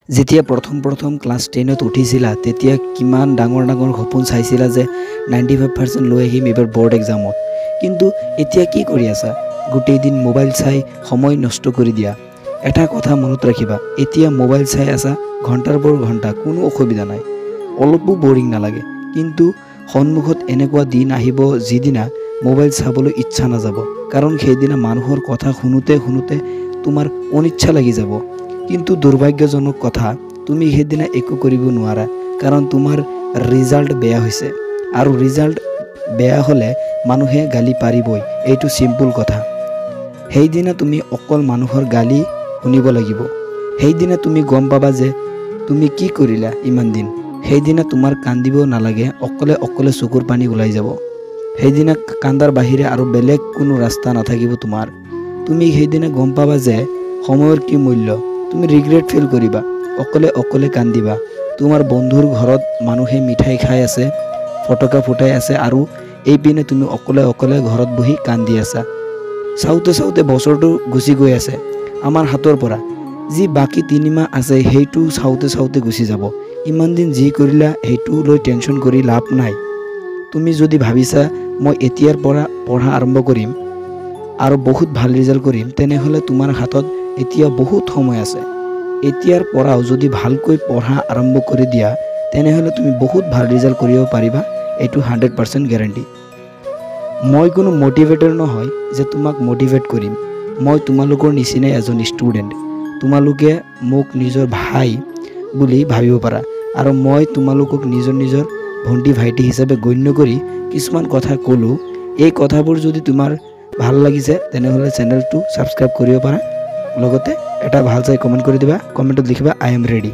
যেতিয়া প্ৰথম ক্লাছ 10ত উঠিছিলা তেতিয়া কিমান ডাঙৰ সপোন চাইছিলা যে 95% লৈ আহিম এবাৰ বোৰ্ড এক্সামত। কিন্তু এতিয়া কি কৰি আছা? গোটেই দিন মোবাইল চাই সময় নষ্ট কৰি দিয়া। এটা কথা মনত ৰাখিবা, এতিয়া মোবাইল চাই আছা ঘণ্টাৰ পৰ ঘণ্টা, কোনো অসুবিধা নাই, অলপো বৰিং নালাগে। কিন্তু সন্মুখত এনেকুৱা দিন আহিব যিদিনা মোবাইল চাবলৈ ইচ্ছা নাযাব, কাৰণ সেইদিনা মানুহৰ কথা শুনোতে তোমাৰ অনিচ্ছা লাগি যাব। কিন্তু দুৰ্ভাগ্যজনক কথা, তুমি সেইদিনা একো কৰিব নোৱাৰা, কাৰণ তোমাৰ ৰিজাল্ট বেয়া হৈছে। আৰু ৰিজাল্ট বেয়া হ'লে মানুহে গালি পাৰিবই, এইটো চিম্পল কথা। সেইদিনা তুমি অকল মানুহৰ গালি শুনিব লাগিব। সেইদিনা তুমি গম পাবা যে তুমি কি কৰিলা ইমান দিন। সেইদিনা তোমাৰ কান্দিব নালাগে, অকলে চকুৰ পানী ওলাই যাব। সেইদিনা কান্দাৰ বাহিৰে আৰু বেলেগ কোনো ৰাস্তা নাথাকিব তোমাৰ। তুমি সেইদিনা গম পাবা যে সময়ৰ কি মূল্য। তুমি ৰিগ্ৰেট ফিল কৰিবা, অকলে কান্দিবা। তোমাৰ বন্ধুৰ ঘৰত মানুহে মিঠাই খাই আছে, ফটকা ফুটাই আছে, আৰু এইপিনে তুমি অকলে ঘৰত বহি কান্দি আছা। চাওঁতে বছৰটো গুচি গৈ আছে আমাৰ হাতৰ পৰা। যি বাকী 3 মাহ আছে সেইটো চাওঁতে গুচি যাব। ইমান দিন যি কৰিলা সেইটো লৈ টেনশ্যন কৰি লাভ নাই। তুমি যদি ভাবিছা মই এতিয়াৰ পৰা পঢ়া আৰম্ভ কৰিম আৰু বহুত ভাল ৰিজাল্ট কৰিম, তেনেহ'লে তোমাৰ হাতত এতিয়া বহুত সময় আছে। এতিয়াৰ পৰাও যদি ভালকৈ পঢ়া আৰম্ভ কৰি দিয়া, তেনেহ'লে তুমি বহুত ভাল ৰিজাল্ট কৰিব পাৰিবা, এইটো 100% গেৰাণ্টি। মই কোনো মটিভেটৰ নহয় যে তোমাক মটিভেট কৰিম। মই তোমালোকৰ নিচিনাই এজন ষ্টুডেণ্ট। তোমালোকে মোক নিজৰ ভাই বুলি ভাবিব পাৰা, আৰু মই তোমালোকক নিজৰ ভণ্টি ভাইটি হিচাপে গণ্য কৰি কিছুমান কথা ক'লোঁ। এই কথাবোৰ যদি তোমাৰ ভাল লাগিছে তেনেহ'লে চেনেলটো ছাবস্ক্ৰাইব কৰিব পাৰা। লগতে এটা ভাল চাই কমেণ্ট কৰি দিবা, কমেণ্টত লিখিবা আই এম ৰেডি।